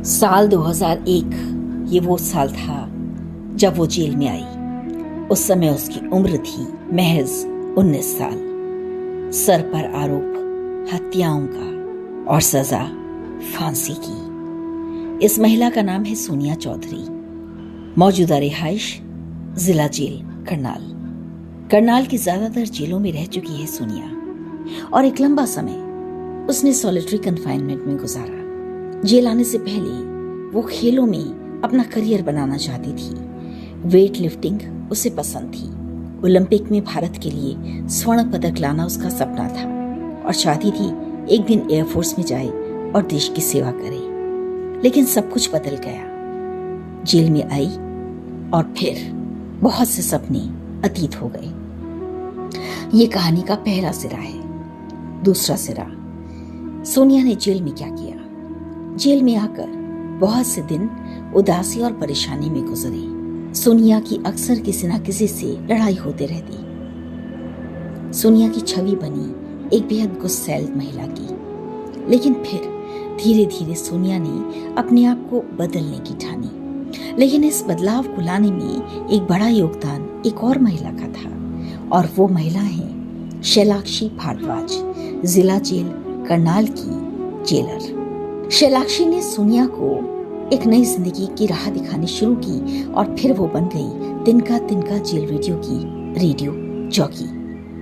साल 2001 ये वो साल था जब वो जेल में आई। उस समय उसकी उम्र थी महज 19 साल। सर पर आरोप हत्याओं का और सजा फांसी की। इस महिला का नाम है सोनिया चौधरी। मौजूदा रिहाइश जिला जेल करनाल। करनाल की ज्यादातर जेलों में रह चुकी है सोनिया और एक लंबा समय उसने सॉलिटरी कन्फाइनमेंट में गुजारा। जेल आने से पहले वो खेलों में अपना करियर बनाना चाहती थी। वेट लिफ्टिंग उसे पसंद थी। ओलंपिक में भारत के लिए स्वर्ण पदक लाना उसका सपना था और चाहती थी एक दिन एयरफोर्स में जाए और देश की सेवा करे। लेकिन सब कुछ बदल गया। जेल में आई और फिर बहुत से सपने अतीत हो गए। ये कहानी का पहला सिरा है। दूसरा सिरा, सोनिया ने जेल में क्या किया। जेल में आकर बहुत से दिन उदासी और परेशानी में गुजरे। सोनिया की अक्सर किसी न किसी से लड़ाई होते रहती। सोनिया की छवि बनी एक बेहद गुस्सैल महिला की। लेकिन फिर धीरे धीरे सोनिया ने अपने आप को बदलने की ठानी। लेकिन इस बदलाव को लाने में एक बड़ा योगदान एक और महिला का था और वो महिला है शैलाक्षी भारद्वाज, जिला जेल करनाल की जेलर। शैलाक्षी ने सोनिया को एक नई जिंदगी की राह दिखानी शुरू की और फिर वो बन गई तिनका तिनका जेल रेडियो की रेडियो जॉकी।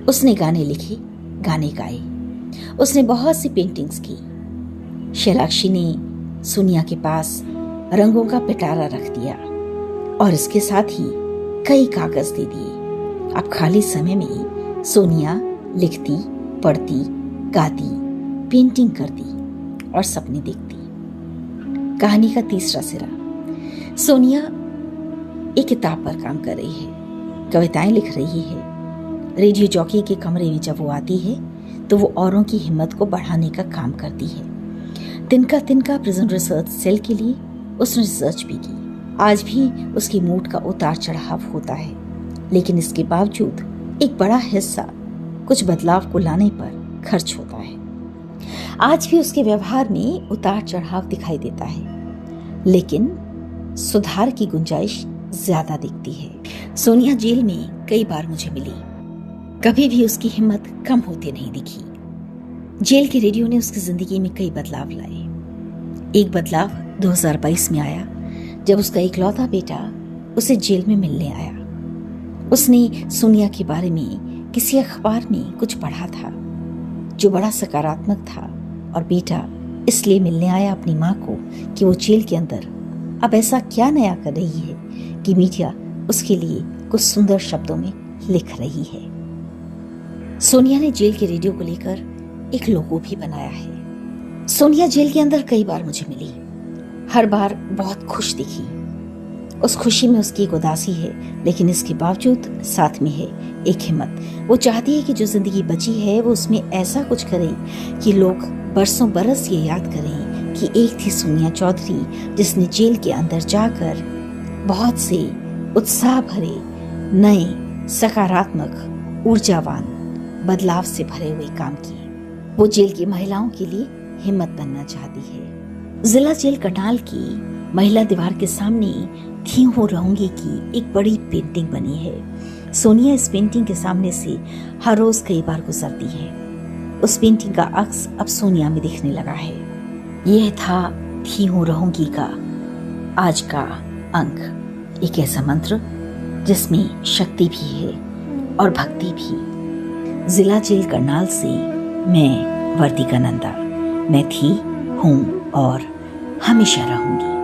उसने गाने लिखे, गाने गाए। उसने बहुत सी पेंटिंग्स की। शैलाक्षी ने सोनिया के पास रंगों का पिटारा रख दिया और इसके साथ ही कई कागज दे दिए। अब खाली समय में सोनिया लिखती, पढ़ती, गाती, पेंटिंग करती और सपने देखती। कहानी का तीसरा सिरा, सोनिया एक किताब पर काम कर रही है, कविताएं लिख रही है। रेडियो जॉकी के कमरे में जब वो आती है तो वो औरों की हिम्मत को बढ़ाने का काम करती है। तिनका तिनका प्रिजन रिसर्च सेल के लिए उसने रिसर्च भी की। आज भी उसकी मूड का उतार चढ़ाव होता है, लेकिन इसके बावजूद एक बड़ा हिस्सा कुछ बदलाव को लाने पर खर्च होता है। आज भी उसके व्यवहार में उतार चढ़ाव दिखाई देता है, लेकिन सुधार की गुंजाइश ज्यादा दिखती है। सोनिया जेल में कई बार मुझे मिली। कभी भी उसकी हिम्मत कम होते नहीं दिखी। जेल के रेडियो ने उसकी जिंदगी में कई बदलाव लाए। एक बदलाव 2022 में आया जब उसका इकलौता बेटा उसे जेल में मिलने आया। उसने सोनिया के बारे में किसी अखबार में कुछ पढ़ा था जो बड़ा सकारात्मक था और बेटा इसलिए मिलने आया अपनी माँ को कि वो जेल के अंदर अब ऐसा क्या नया कर रही है कि मीडिया उसके लिए कुछ सुंदर शब्दों में लिख रही है। सोनिया ने जेल के रेडियो को लेकर एक लोगो भी बनाया है। सोनिया जेल के अंदर कई बार मुझे मिली। हर बार बहुत खुश दिखी। उस खुशी में उसकी एक उदासी है, लेकिन इसके बावजूद साथ में है एक हिम्मत। वो चाहती है कि जो जिंदगी बची है वो उसमें ऐसा कुछ करे कि लोग बरसों बरस ये याद करें कि एक थी सोनिया चौधरी जिसने जेल के अंदर जाकर बहुत से उत्साह भरे, नए, सकारात्मक, ऊर्जावान, बदलाव से भरे हुए काम किए। वो जेल की महिलाओं के लिए हिम्मत बनना चाहती है। जिला जेल करनाल की महिला दीवार के सामने थी हूँ रहूंगी की एक बड़ी पेंटिंग बनी है। सोनिया इस पेंटिंग के सामने से हर रोज कई बार गुजरती है। उस पेंटिंग का अक्स अब सोनिया में दिखने लगा है। यह था थी हूँ रहूंगी का आज का अंक। एक ऐसा मंत्र जिसमें शक्ति भी है और भक्ति भी। जिला जेल करनाल से मैं वर्तिका नंदा। मैं थी, हूँ और हमेशा रहूंगी।